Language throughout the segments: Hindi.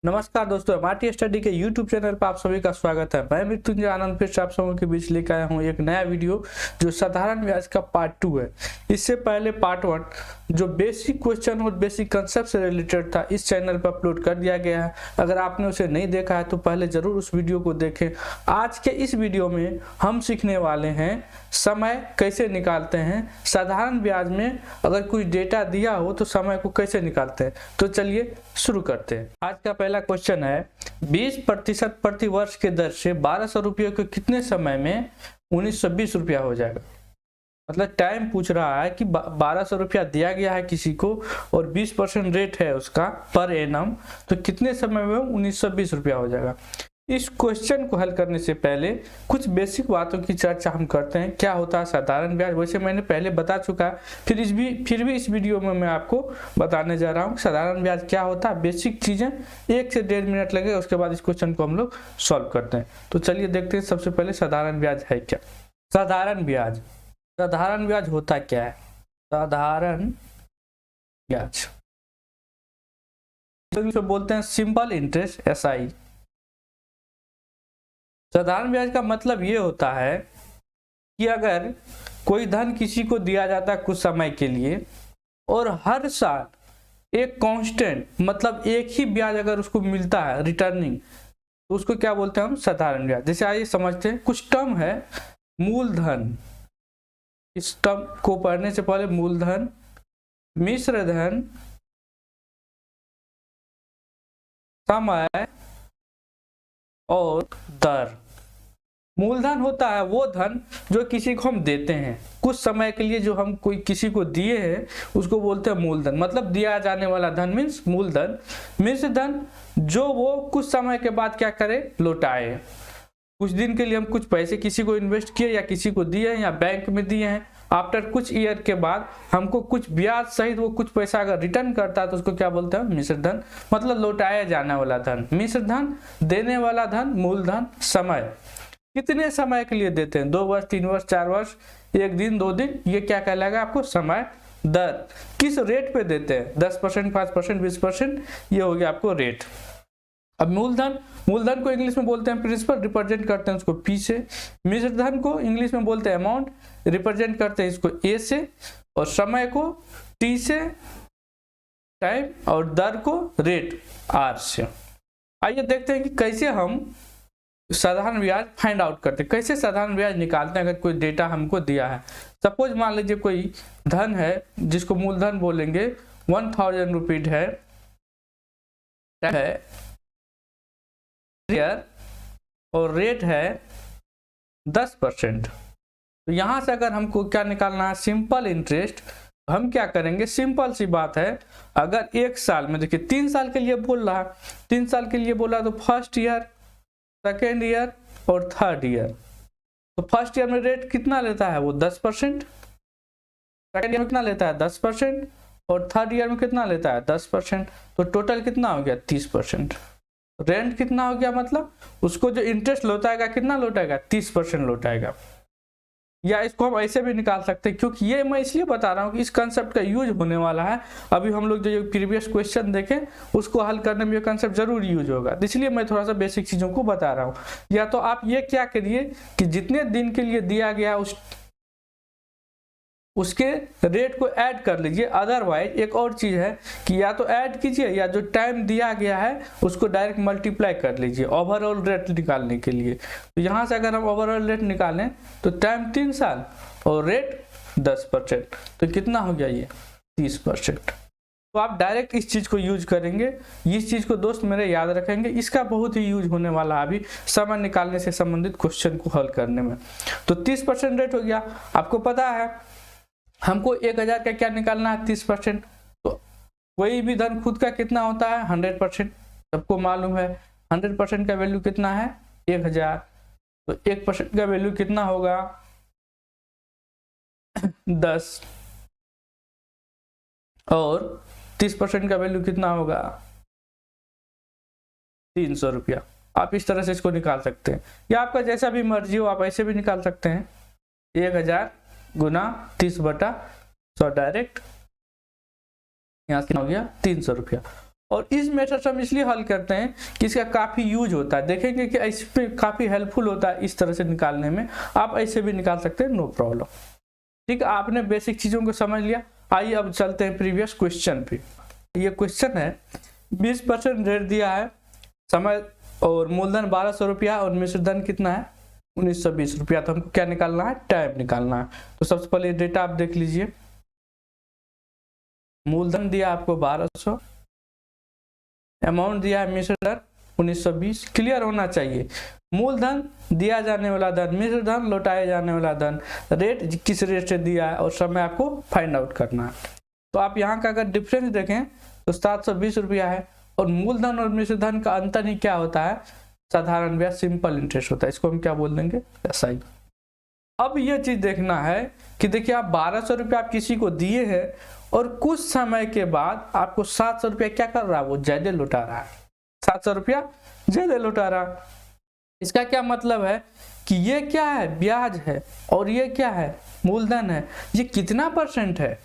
नमस्कार दोस्तों, एमआरटी स्टडी के यूट्यूब चैनल पर आप सभी का स्वागत है। मैं मृत्युंजय आनंद फिर से आप सबों के बीच लेकर आया हूं एक नया वीडियो जो साधारण ब्याज का पार्ट 2 है। इससे पहले पार्ट 1 जो बेसिक क्वेश्चन और बेसिक कंसेप्ट से रिलेटेड था इस चैनल पर अपलोड कर दिया गया है। अगर आपने उसे नहीं देखा है तो पहले जरूर उस वीडियो को देखें। आज के इस वीडियो में हम सीखने वाले हैं समय कैसे निकालते हैं। साधारण ब्याज में अगर कोई डेटा दिया हो तो समय को कैसे निकालते हैं। तो चलिए शुरू करते हैं। आज का पहला क्वेश्चन है 20% प्रति वर्ष के दर से 1200 रुपये को कितने समय में 1920 रुपया हो जाएगा। मतलब टाइम पूछ रहा है कि 1200 रुपया दिया गया है किसी को और 20% रेट है उसका पर एनम, तो कितने समय में 1920 रुपया हो जाएगा। इस क्वेश्चन को हल करने से पहले कुछ बेसिक बातों की चर्चा हम करते हैं। क्या होता है साधारण ब्याज, वैसे मैंने पहले बता चुका है, फिर भी इस वीडियो में मैं आपको बताने जा रहा हूँ साधारण ब्याज क्या होता है। बेसिक चीजें 1 से 1.5 मिनट लगेगा, उसके बाद इस क्वेश्चन को हम लोग सॉल्व करते हैं। तो चलिए देखते हैं सबसे पहले साधारण ब्याज है क्या। साधारण ब्याज होता क्या है। साधारण ब्याज तो बोलते हैं सिंपल इंटरेस्ट, SI। साधारण ब्याज का मतलब ये होता है कि अगर कोई धन किसी को दिया जाता है कुछ समय के लिए और हर साल एक कांस्टेंट मतलब एक ही ब्याज अगर उसको मिलता है रिटर्निंग, तो उसको क्या बोलते हैं हम, साधारण ब्याज। जैसे आइए समझते हैं, कुछ टर्म है मूलधन। इस टर्म को पढ़ने से पहले मूलधन, मिश्र धन, समय और दर। मूलधन होता है वो धन जो किसी को हम देते हैं कुछ समय के लिए, जो हम कोई किसी को दिए हैं उसको बोलते हैं मूलधन। मतलब दिया जाने वाला धन मीन्स मूलधन। मिश्र धन जो वो कुछ समय के बाद क्या करे, लौटाए। कुछ दिन के लिए हम कुछ पैसे किसी को इन्वेस्ट किए या किसी को दिए हैं या बैंक में दिए हैं, आफ्टर कुछ ईयर के बाद हमको कुछ ब्याज सहित वो कुछ पैसा अगर रिटर्न करता है तो उसको क्या बोलते हैं, मिश्र धन। मतलब लौटाया जाने वाला धन मिश्र धन, देने वाला धन मूलधन। समय कितने समय के लिए देते हैं, 2 वर्ष 3 वर्ष 4 वर्ष, 1 दिन 2 दिन, ये क्या कहलाएगा आपको, समय। दर किस रेट पे देते हैं, 10%, 5%, 20%, ये हो गया आपको रेट। अब मूलधन को इंग्लिश में बोलते हैं प्रिंसिपल, रिप्रेजेंट करते हैं उसको P से। मिश्र धन को इंग्लिश में बोलते हैं अमाउंट, रिप्रेजेंट करते हैं इसको A से। और समय को T से, टाइम, और दर को रेट R से। आइए देखते हैं कि कैसे हम साधारण ब्याज फाइंड आउट करते हैं, कैसे साधारण ब्याज निकालते हैं अगर कोई डेटा हमको दिया है। सपोज मान लीजिए कोई धन है जिसको मूलधन बोलेंगे, 1000 रुपीज है और रेट है 10%। तो यहां से अगर हमको क्या निकालना है, सिंपल इंटरेस्ट, हम क्या करेंगे, सिंपल सी बात है। अगर 1 साल में देखिए 3 साल के लिए बोल रहा है, 3 साल के लिए बोला तो फर्स्ट ईयर, सेकेंड ईयर और थर्ड ईयर। तो फर्स्ट ईयर में रेट कितना लेता है वो 10%, सेकेंड ईयर में कितना लेता है 10% और थर्ड ईयर में कितना लेता है 10%। तो टोटल कितना हो गया 30%। रेंट कितना हो गया, मतलब उसको जो इंटरेस्ट लौटाएगा कितना लौटाएगा, 30% लौटाएगा। या इसको हम ऐसे भी निकाल सकते हैं, क्योंकि ये मैं इसलिए बता रहा हूँ कि इस कंसेप्ट का यूज होने वाला है। अभी हम लोग जो प्रीवियस क्वेश्चन देखें उसको हल करने में ये कंसेप्ट जरूर यूज होगा, इसलिए मैं थोड़ा सा बेसिक चीजों को बता रहा हूँ। या तो आप ये क्या करिए कि जितने दिन के लिए दिया गया उसके रेट को ऐड कर लीजिए। अदरवाइज एक और चीज है कि या तो ऐड कीजिए या जो टाइम दिया गया है उसको डायरेक्ट मल्टीप्लाई कर लीजिए ओवरऑल रेट निकालने के लिए। तो यहाँ से अगर हम ओवरऑल रेट निकालें तो टाइम 3 साल और रेट 10%, तो कितना हो गया ये 30%। तो आप डायरेक्ट इस चीज को यूज करेंगे। इस चीज को दोस्त मेरे याद रखेंगे, इसका बहुत ही यूज होने वाला अभी समय निकालने से संबंधित क्वेश्चन को हल करने में। तो 30% रेट हो गया। आपको पता है हमको 1000 का क्या निकालना है, 30%। तो कोई भी धन खुद का कितना होता है 100%, सबको मालूम है। 100% का वैल्यू कितना है 1000। तो 1% का वैल्यू कितना होगा 10 और 30% का वैल्यू कितना होगा 300 रुपया। आप इस तरह से इसको निकाल सकते हैं, या आपका जैसा भी मर्जी हो आप ऐसे भी निकाल सकते हैं। 1000 गुना 30/100 डायरेक्ट यहाँ से हो गया 300 रुपया। और इस मेथड से हम इसलिए हल करते हैं कि इसका काफ़ी यूज होता है, देखेंगे कि इस पे काफ़ी हेल्पफुल होता है इस तरह से निकालने में। आप ऐसे भी निकाल सकते हैं, नो प्रॉब्लम। ठीक है, आपने बेसिक चीज़ों को समझ लिया। आइए अब चलते हैं प्रीवियस क्वेश्चन पे। ये क्वेश्चन है 20% रेट दिया है, समय और मूलधन 1200 रुपया और मिश्र धन कितना है 1920 रुपया। तो हमको क्या निकालना है, टाइम निकालना है। तो सबसे पहले डेटा आप देख लीजिए। मूलधन दिया आपको 1200, अमाउंट दिया है मिश्र धन 1920। क्लियर होना चाहिए, मूलधन दिया जाने वाला धन, मिश्र धन लौटाए जाने वाला धन, रेट किस रेट से दिया है और समय आपको फाइंड आउट करना है। तो आप यहाँ का अगर डिफरेंस देखें तो 720 रुपया है, और मूलधन और मिश्र धन का अंतर ही क्या होता है, साधारण ब्याज, सिंपल इंटरेस्ट होता है। इसको हम क्या बोल देंगे, SI। अब ये चीज देखना है कि देखिए आप 1200 रुपया आप किसी को दिए हैं और कुछ समय के बाद आपको 700 रुपया क्या कर रहा है, वो ज्यादा लौटा रहा है, 700 रुपया ज्यादा लौटा रहा। इसका क्या मतलब है कि ये क्या है, ब्याज है, और ये क्या है, मूलधन है। ये कितना परसेंट है,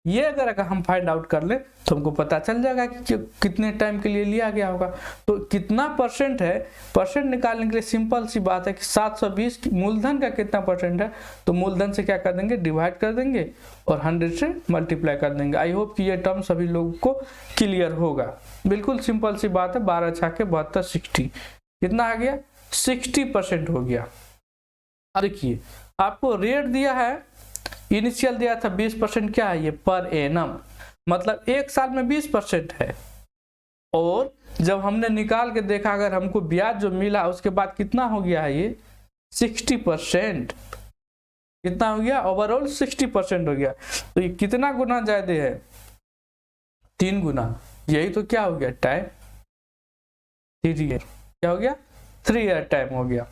ये अगर हम फाइंड आउट कर ले तो हमको पता चल जाएगा कि कितने टाइम के लिए लिया गया होगा। तो कितना परसेंट है, परसेंट निकालने के लिए सिंपल सी बात है कि 720 मूलधन का कितना परसेंट है, तो मूलधन से क्या कर देंगे, डिवाइड कर देंगे और 100 से मल्टीप्लाई कर देंगे। आई होप कि ये टर्म सभी लोगों को क्लियर होगा। बिल्कुल सिंपल सी बात है, 12 छाके 72, 60 कितना आ गया, 60% हो गया। अब देखिए आपको रेट दिया है, इनिशियल दिया था 20%, क्या है ये, पर एनम, मतलब एक साल में 20% है। और जब हमने निकाल के देखा, अगर हमको ब्याज जो मिला उसके बाद कितना हो गया है, ये 60%। कितना हो गया, ओवरऑल 60% हो गया। तो ये कितना गुना ज्यादा है, 3 गुना। यही तो क्या हो गया, टाइम, 3 ईयर, क्या हो गया, 3 ईयर टाइम हो गया।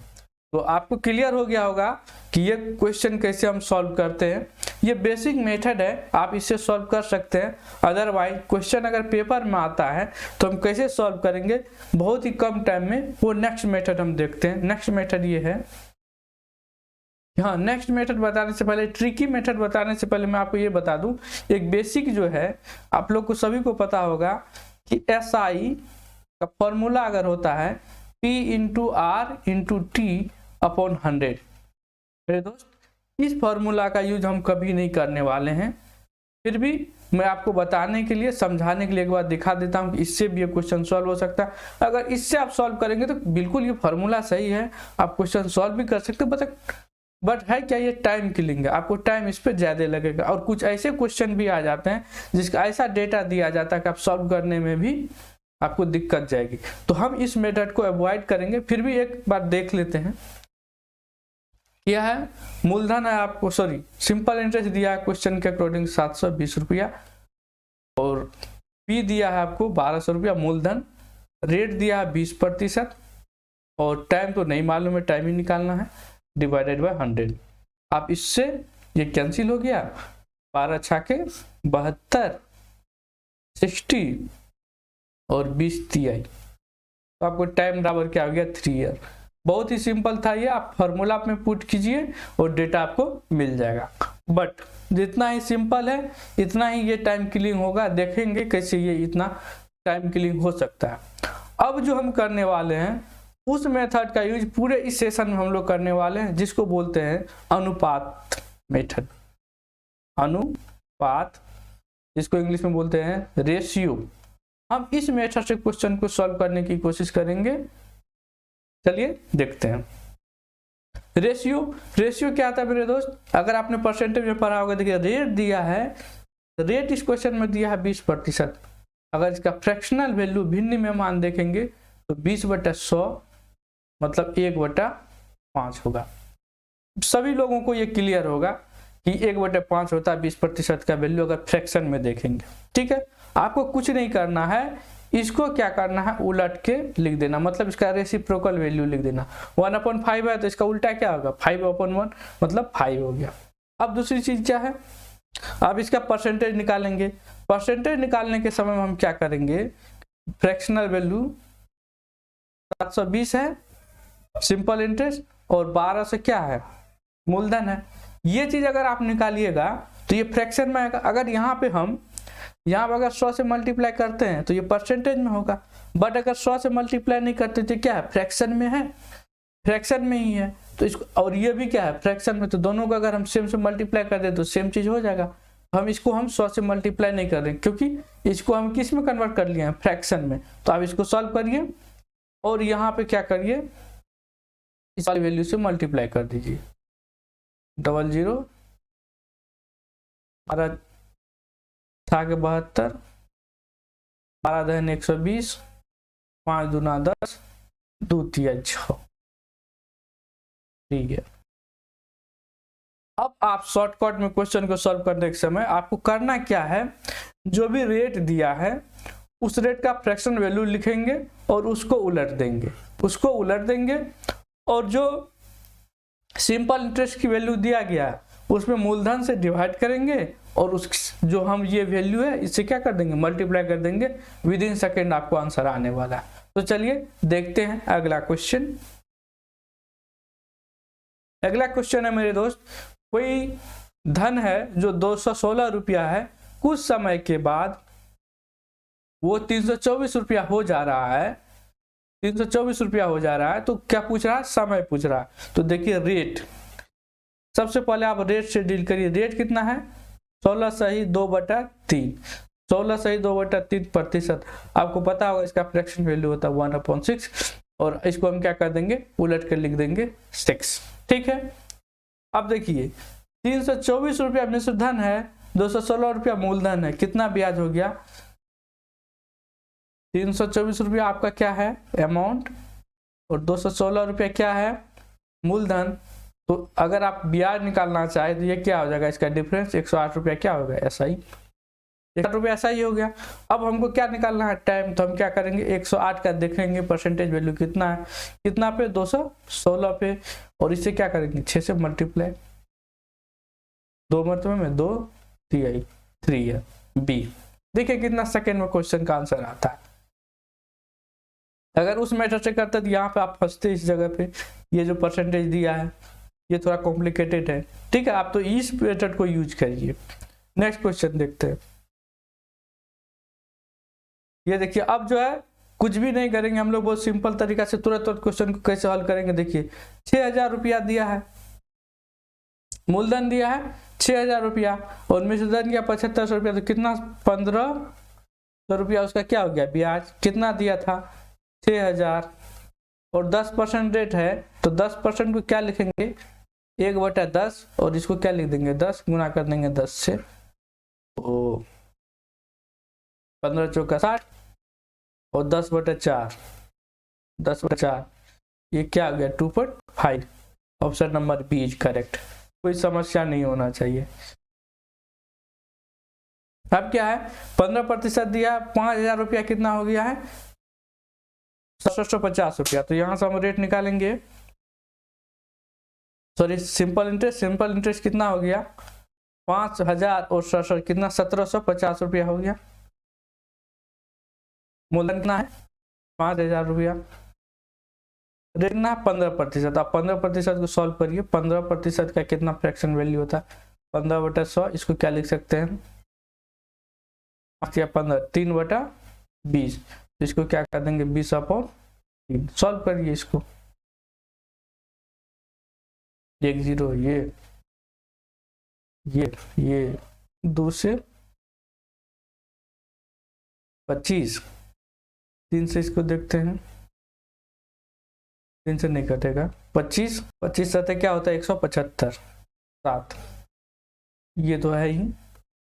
तो आपको क्लियर हो गया होगा कि ये क्वेश्चन कैसे हम सॉल्व करते हैं। ये बेसिक मेथड है, आप इससे सॉल्व कर सकते हैं। अदरवाइज क्वेश्चन अगर पेपर में आता है तो हम कैसे सॉल्व करेंगे, बहुत ही कम टाइम में, वो नेक्स्ट मेथड हम देखते हैं। नेक्स्ट मेथड ये है। हाँ, नेक्स्ट मेथड बताने से पहले, ट्रिकी मेथड बताने से पहले मैं आपको ये बता दूं, एक बेसिक जो है आप लोग को सभी को पता होगा कि SI का फॉर्मूला अगर होता है P into R into T upon 100। मेरे दोस्त, इस फॉर्मूला का यूज हम कभी नहीं करने वाले हैं, फिर भी मैं आपको बताने के लिए, समझाने के लिए एक बार दिखा देता हूं कि इससे भी ये क्वेश्चन सॉल्व हो सकता है। अगर इससे आप सॉल्व करेंगे तो बिल्कुल ये फॉर्मूला सही है, आप क्वेश्चन सॉल्व भी कर सकते हैं। बट है क्या, ये टाइम किलिंग है, आपको टाइम इस पर ज्यादा लगेगा। और कुछ ऐसे क्वेश्चन भी आ जाते हैं जिसका ऐसा डेटा दिया जाता है कि आप सॉल्व करने में भी आपको दिक्कत जाएगी। तो हम इस मेथड को अवॉइड करेंगे। फिर भी एक बार देख लेते हैं। यह है मूलधन है आपको, सॉरी सिंपल इंटरेस्ट दिया है क्वेश्चन के अकॉर्डिंग 720 रुपया, और P दिया है आपको 1200 रुपया मूलधन, रेट दिया है 20%, और टाइम तो नहीं मालूम है, टाइम ही निकालना है, डिवाइडेड बाय 100। आप इससे ये कैंसिल हो गया, 12 छाके 72, 60 और 20 TI। तो आपको टाइम बराबर क्या हो गया, 3 ईयर। बहुत ही सिंपल था ये, आप फॉर्मूला में पुट कीजिए और डेटा आपको मिल जाएगा। बट जितना ही सिंपल है इतना ही ये टाइम किलिंग होगा। देखेंगे कैसे ये इतना टाइम किलिंग हो सकता है। अब जो हम करने वाले हैं उस मेथड का यूज पूरे इस सेशन में हम लोग करने वाले हैं, जिसको बोलते हैं अनुपात मेथड। अनुपात, जिसको इंग्लिश में बोलते हैं रेशियो। हम इस मेथड से क्वेश्चन को सॉल्व करने की कोशिश करेंगे। चलिए देखते हैं। रेशियो क्या आता है मेरे दोस्त, अगर आपने परसेंटेज में पढ़ा होगा, देखिए रेट दिया है, रेट इस क्वेश्चन में दिया है 20%। अगर इसका फ्रैक्शनल वैल्यू भिन्न में मान देखेंगे तो 20/100 मतलब 1/5 होगा। सभी लोगों को ये क्लियर होगा कि 1/5 होता है 20% का वैल्यू अगर फ्रैक्शन में देखेंगे। ठीक है, आपको कुछ नहीं करना है, इसको क्या करना है, उलट के लिख देना, मतलब इसका रेसिप्रोकल वैल्यू लिख देना। 1/5 है तो इसका उल्टा क्या होगा, 5/1 मतलब 5 हो गया। अब दूसरी चीज क्या है, अब इसका परसेंटेज निकालेंगे। परसेंटेज निकालने के समय में हम क्या करेंगे, फ्रैक्शनल वैल्यू 720 है सिंपल इंटरेस्ट, और 12 से क्या है, मूलधन है। ये चीज अगर आप निकालिएगा तो ये फ्रैक्शन में आएगा। अगर यहाँ पे हम यहाँ पर अगर 100 से मल्टीप्लाई करते हैं तो ये परसेंटेज में होगा, बट अगर 100 से मल्टीप्लाई नहीं करते तो क्या है, फ्रैक्शन में है, फ्रैक्शन में ही है। तो इसको, और ये भी क्या है, फ्रैक्शन में, तो दोनों का अगर हम सेम से मल्टीप्लाई कर दे तो सेम चीज हो जाएगा। हम इसको हम 100 से मल्टीप्लाई नहीं कर रहे क्योंकि इसको हम किस में कन्वर्ट कर लिए हैं, फ्रैक्शन में। तो आप इसको सॉल्व करिए और यहाँ पे क्या करिए, इस वाली वैल्यू से मल्टीप्लाई कर दीजिए। 00 12 था के 72, 12 दहन 120, 5 दूना 10, 2 तिया 6। ठीक है, अब आप शॉर्टकट में क्वेश्चन को सॉल्व करने के समय आपको करना क्या है, जो भी रेट दिया है उस रेट का फ्रैक्शन वैल्यू लिखेंगे और उसको उलट देंगे, और जो सिंपल इंटरेस्ट की वैल्यू दिया गया है उसमें मूलधन से डिवाइड करेंगे और उस जो हम ये वैल्यू है इससे क्या कर देंगे, मल्टीप्लाई कर देंगे। विद इन सेकेंड आपको आंसर आने वाला है। तो चलिए देखते हैं अगला क्वेश्चन। अगला क्वेश्चन है मेरे दोस्त, कोई धन है जो 216 रुपया है, कुछ समय के बाद वो 324 रुपया हो जा रहा है, 324 रुपया हो जा रहा है। तो क्या पूछ रहा है, समय पूछ रहा है। तो देखिए रेट, सबसे पहले आप रेट से डील करिए। रेट कितना है, 16 सही 2/3, 16 सही 2/3%। आपको पता होगा इसका फ्रैक्शन वैल्यू होता है 1/6, और इसको हम क्या कर देंगे, उलट कर लिख देंगे 6। ठीक है, अब देखिए 324 रुपया मिश्र धन है, 216 रुपया मूलधन है, कितना ब्याज हो गया, 324 रुपया आपका क्या है अमाउंट, और 216 रुपया क्या है मूलधन। तो अगर आप ब्याज निकालना चाहे तो ये क्या हो जाएगा, इसका डिफरेंस 108 रुपया क्या होगा, ऐसा ही 108 रुपया ऐसा ही हो गया। अब हमको क्या निकालना है टाइम, तो हम क्या करेंगे 108 का देखेंगे परसेंटेज वैल्यू कितना है, कितना पे 216 पे, और इससे क्या करेंगे 6 से मल्टीप्लाई, 2 मरतबे में 2 3 है बी। देखिए कितना सेकेंड में क्वेश्चन का आंसर आता है। अगर उस मेथड से करते तो यहाँ पे आप फंसते इस जगह पे, ये जो परसेंटेज दिया है ये थोड़ा कॉम्प्लिकेटेड है। ठीक है, आप तो इस मेथड को यूज करिए। नेक्स्ट क्वेश्चन देखते हैं। ये देखिए, अब जो है कुछ भी नहीं करेंगे हम लोग, बहुत सिंपल तरीका से तुरंत क्वेश्चन को कैसे हल करेंगे। देखिए 6000 रुपया दिया है, मूलधन दिया है 6000 रुपया, और मिश्रधन दिया 7500 रुपया, तो कितना 1500 रुपया उसका क्या हो गया ब्याज, कितना दिया था 6000, और 10% रेट है तो 10% को क्या लिखेंगे 1/10, और इसको क्या लिख देंगे 10 गुना कर देंगे 10 से, तो 15 चौका 60, और 10/4, 10/4 ये क्या हो गया 2.5। Option number B is correct, कोई समस्या नहीं होना चाहिए। अब क्या है 15% दिया, 5000 रुपया कितना हो गया है 750 रुपया। तो यहां से हम रेट निकालेंगे, सॉरी सिंपल इंटरेस्ट कितना हो गया 5000 और 67 कितना 1750 रुपया हो गया। मूलधन कितना है 5000 रुपया, रेट ना 15%। आप 15% को सॉल्व करिए, 15% का कितना फ्रैक्शन वैल्यू होता है 15/100, इसको क्या लिख सकते हैं 15 3/20, इसको क्या कर देंगे 20/3। सॉल्व करिए इसको, 1 0 ये 2 से 25, 3 से इसको देखते हैं, 3 से नहीं कटेगा, 25 साथ क्या होता है 175 7, ये तो है ही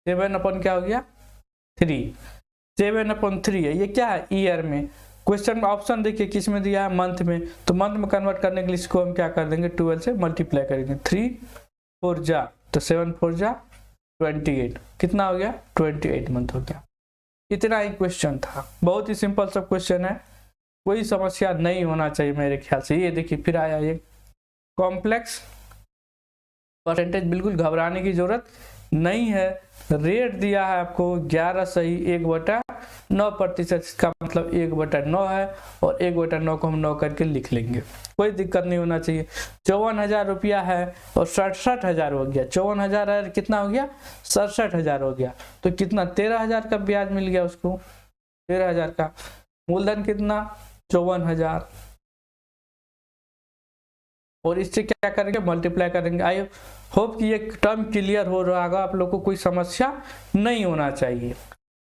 7 क्या हो गया 3, 7/3 है। ये क्या है ईयर में, क्वेश्चन में ऑप्शन देखिए किस में दिया है मंथ में, तो मंथ में कन्वर्ट करने के लिए इसको हम क्या कर देंगे 12 से मल्टीप्लाई करेंगे, 3 4 जा तो 7 4 जा 28, कितना हो गया 28 मंथ हो गया। इतना ही क्वेश्चन था, बहुत ही सिंपल सब क्वेश्चन है, कोई समस्या नहीं होना चाहिए मेरे ख्याल से। ये देखिए फिर आया ये कॉम्प्लेक्स परसेंटेज, बिल्कुल घबराने की जरूरत नहीं है। रेट दिया है आपको 11 सही 1/3, 9%, इसका मतलब 1/9 है, और 1/9 को हम 9 करके लिख लेंगे, कोई दिक्कत नहीं होना चाहिए। 54,000 रुपया है और 67,000 हो गया, 54,000 कितना हो गया, 67,000 हो गया, तो कितना 13,000 का ब्याज मिल गया उसको, 13,000 का। मूलधन कितना 54,000, और इससे क्या करेंगे, मल्टीप्लाई करेंगे। आई होप कि ये टर्म क्लियर हो रहा होगा, आप लोग को कोई समस्या नहीं होना चाहिए।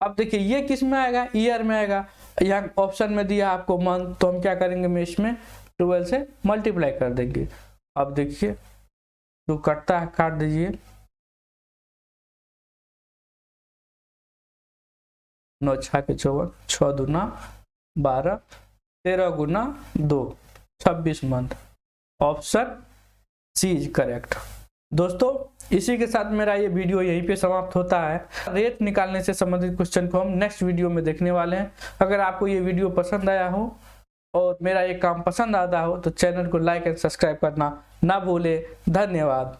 अब देखिए ये किस में आएगा, ईयर में आएगा, यहाँ ऑप्शन में दिया आपको मंथ, तो हम क्या करेंगे में इसमें 12 से मल्टीप्लाई कर देंगे। अब देखिए जो कटता है काट दीजिए, 9 6 के 54, 6 दूना 12, 13 गुना 2, 26 month. Option C is correct. दोस्तों इसी के साथ मेरा ये वीडियो यहीं पे समाप्त होता है। रेट निकालने से संबंधित क्वेश्चन को हम नेक्स्ट वीडियो में देखने वाले हैं। अगर आपको ये वीडियो पसंद आया हो और मेरा ये काम पसंद आता हो तो चैनल को लाइक एंड सब्सक्राइब करना ना भूले। धन्यवाद।